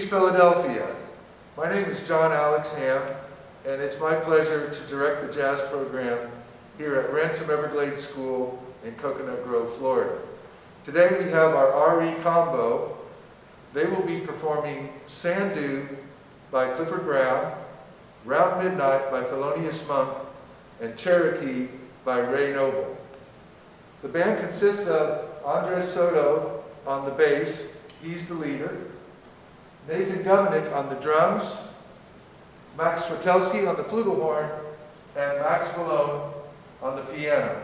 East Philadelphia. My name is John Alex Ham, and it's my pleasure to direct the jazz program here at Ransom Everglades School in Coconut Grove, Florida. Today we have our RE combo. They will be performing Sandu by Clifford Brown, Round Midnight by Thelonious Monk, and Cherokee by Ray Noble. The band consists of Andres Soto on the bass, he's the leader, Nathan Govenick on the drums, Max Swartelski on the flugelhorn, and Max Malone on the piano.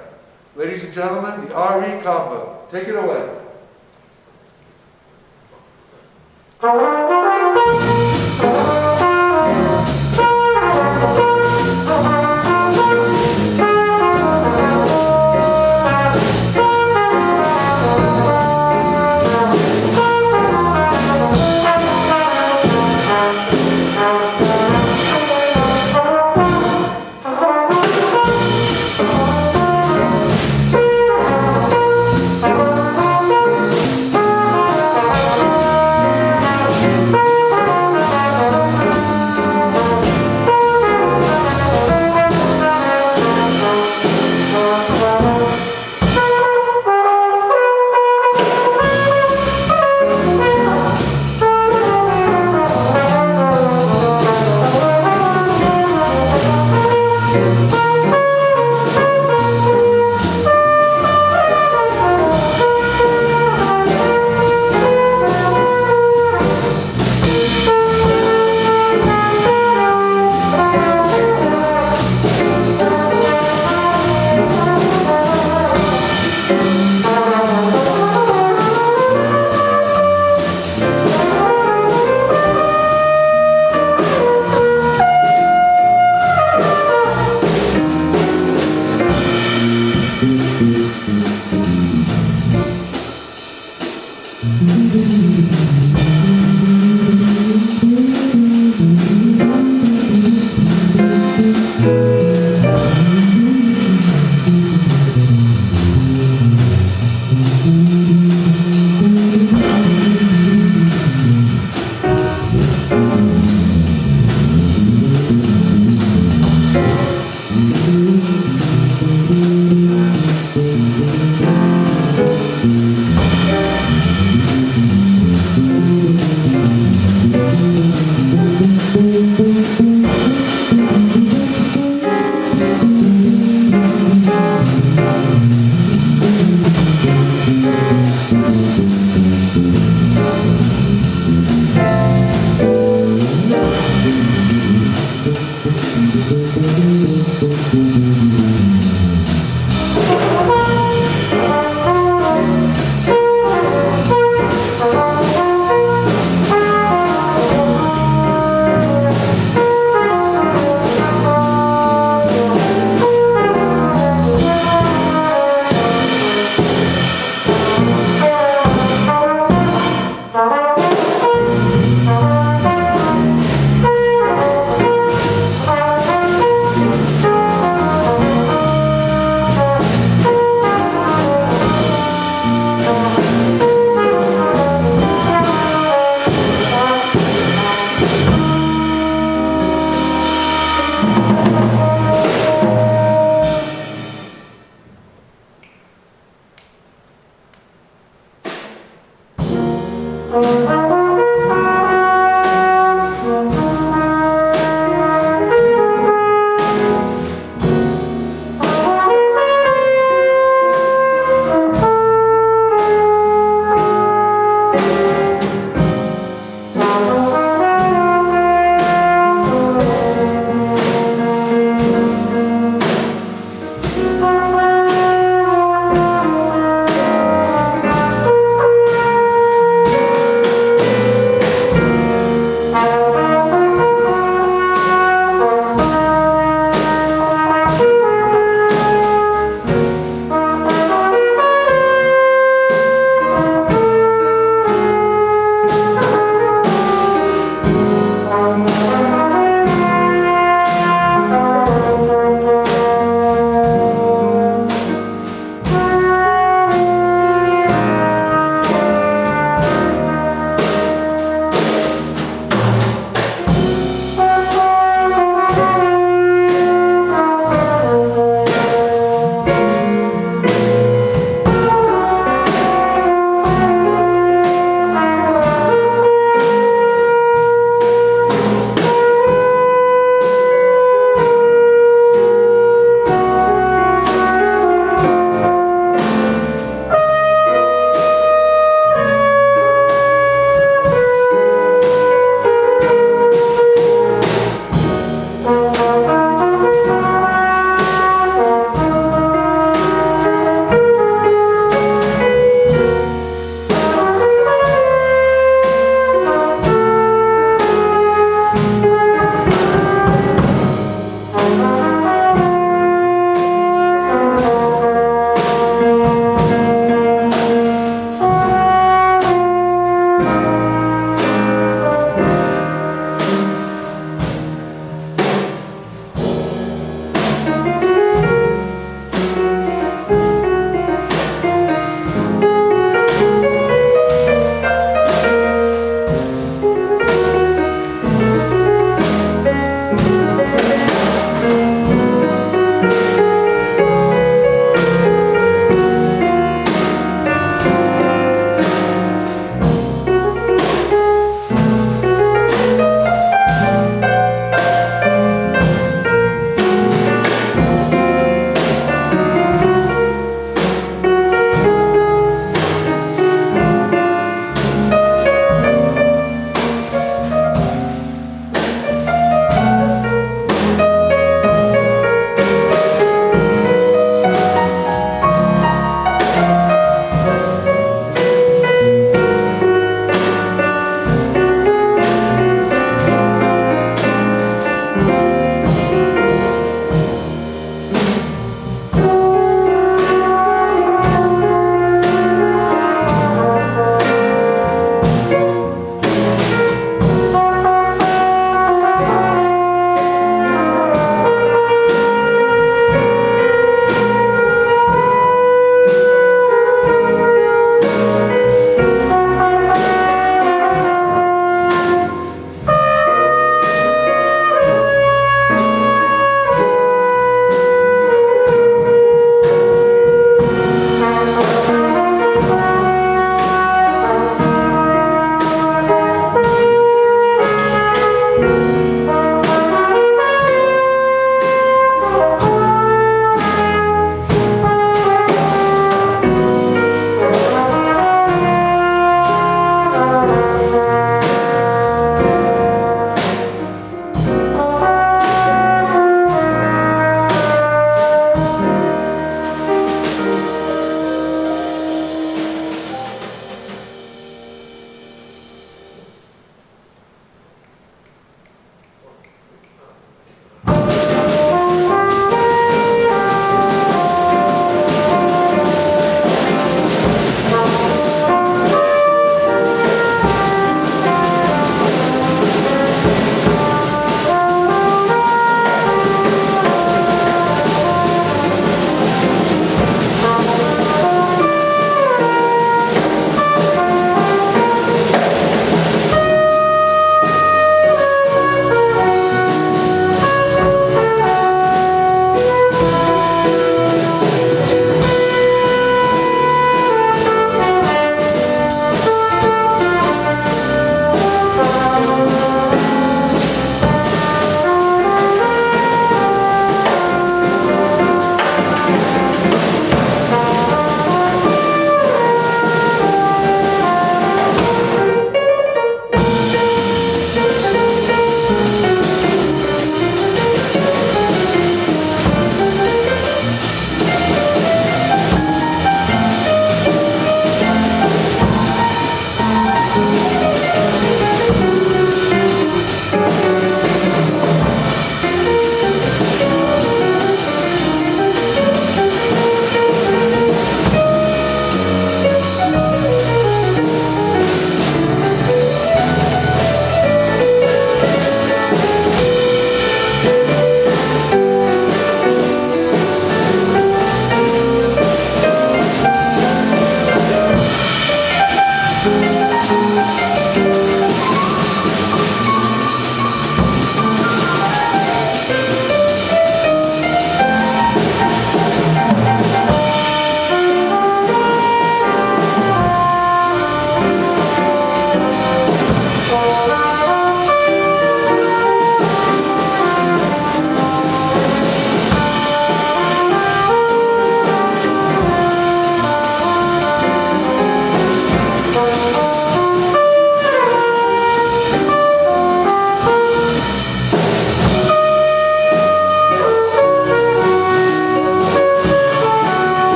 Ladies and gentlemen, the RE combo. Take it away.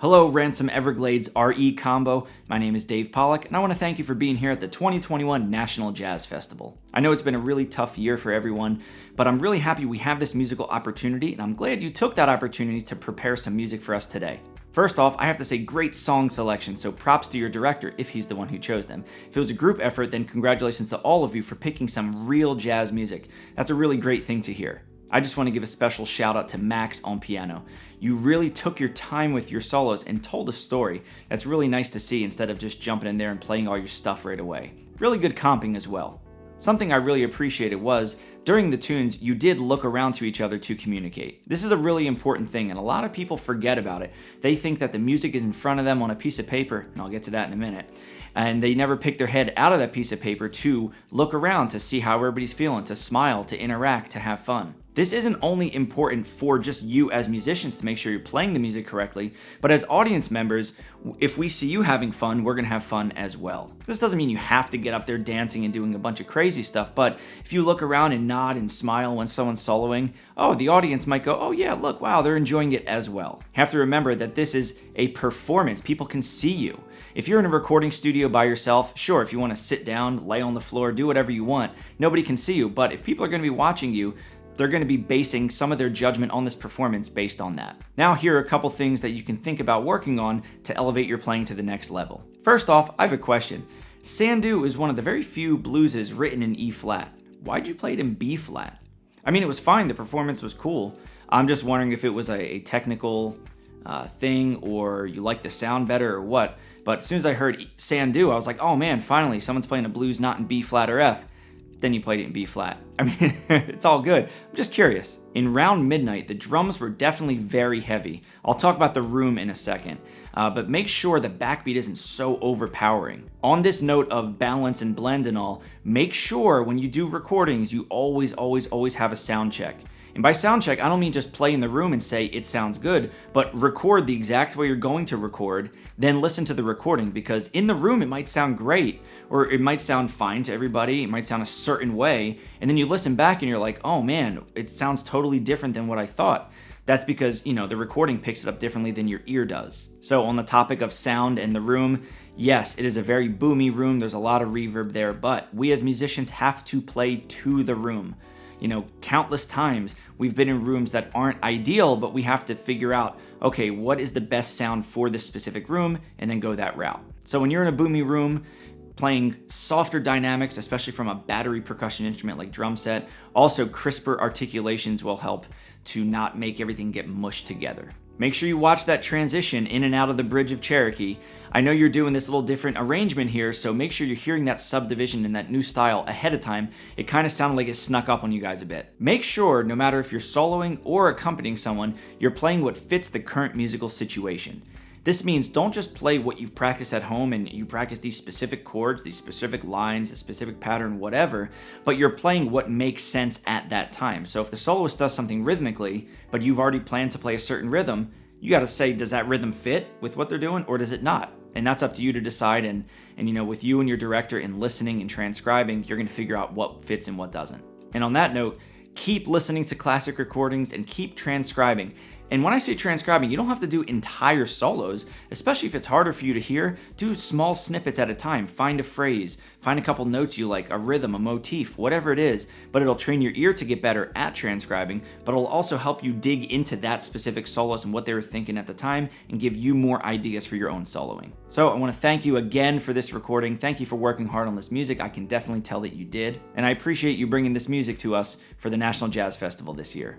Hello, Ransom Everglades RE combo. My name is Dave Pollock, and I want to thank you for being here at the 2021 National Jazz Festival. I know it's been a really tough year for everyone, but I'm really happy we have this musical opportunity, and I'm glad you took that opportunity to prepare some music for us today. First off, I have to say great song selection, so props to your director if he's the one who chose them. If it was a group effort, then congratulations to all of you for picking some real jazz music. That's a really great thing to hear. I just want to give a special shout out to Max on piano. You really took your time with your solos and told a story. That's really nice to see instead of just jumping in there and playing all your stuff right away. Really good comping as well. Something I really appreciated was, during the tunes, you did look around to each other to communicate. This is a really important thing, and a lot of people forget about it. They think that the music is in front of them on a piece of paper, and I'll get to that in a minute, and they never pick their head out of that piece of paper to look around to see how everybody's feeling, to smile, to interact, to have fun. This isn't only important for just you as musicians to make sure you're playing the music correctly, but as audience members, if we see you having fun, we're gonna have fun as well. This doesn't mean you have to get up there dancing and doing a bunch of crazy stuff, but if you look around and nod and smile when someone's soloing, the audience might go, oh yeah, look, wow, they're enjoying it as well. You have to remember that this is a performance. People can see you. If you're in a recording studio by yourself, sure, if you wanna sit down, lay on the floor, do whatever you want, nobody can see you, but if people are gonna be watching you, they're going to be basing some of their judgment on this performance based on that. Now, here are a couple things that you can think about working on to elevate your playing to the next level. First off, I have a question. Sandu is one of the very few blueses written in E flat. Why'd you play it in B flat? I mean, it was fine, the performance was cool. I'm just wondering if it was a technical thing, or you like the sound better or what. But as soon as I heard Sandu, I was like, oh man, finally, someone's playing a blues not in B flat or F. Then you played it in B flat. I mean, it's all good. I'm just curious. In Round Midnight, the drums were definitely very heavy. I'll talk about the room in a second, but make sure the backbeat isn't so overpowering. On this note of balance and blend and all, make sure when you do recordings, you always have a sound check. And by sound check, I don't mean just play in the room and say it sounds good, but record the exact way you're going to record, then listen to the recording, because in the room it might sound great, or it might sound fine to everybody, it might sound a certain way, and then you listen back and you're like, oh man, it sounds totally different than what I thought. That's because, the recording picks it up differently than your ear does. So on the topic of sound and the room, yes, it is a very boomy room, there's a lot of reverb there, but we as musicians have to play to the room. Countless times we've been in rooms that aren't ideal, but we have to figure out, okay, what is the best sound for this specific room, and then go that route. So when you're in a boomy room, playing softer dynamics, especially from a battery percussion instrument like drum set, also crisper articulations will help to not make everything get mushed together. Make sure you watch that transition in and out of the bridge of Cherokee. I know you're doing this little different arrangement here, so make sure you're hearing that subdivision and that new style ahead of time. It kind of sounded like it snuck up on you guys a bit. Make sure, no matter if you're soloing or accompanying someone, you're playing what fits the current musical situation. This means don't just play what you've practiced at home and you practice these specific chords, these specific lines, the specific pattern, whatever, but you're playing what makes sense at that time. So if the soloist does something rhythmically, but you've already planned to play a certain rhythm, you got to say, does that rhythm fit with what they're doing or does it not? And that's up to you to decide, and with you and your director and listening and transcribing, you're going to figure out what fits and what doesn't. And on that note, keep listening to classic recordings and keep transcribing. And when I say transcribing, you don't have to do entire solos, especially if it's harder for you to hear. Do small snippets at a time. Find a phrase, find a couple notes you like, a rhythm, a motif, whatever it is, but it'll train your ear to get better at transcribing, but it'll also help you dig into that specific soloist and what they were thinking at the time and give you more ideas for your own soloing. So I want to thank you again for this recording. Thank you for working hard on this music. I can definitely tell that you did. And I appreciate you bringing this music to us for the National Jazz Festival this year.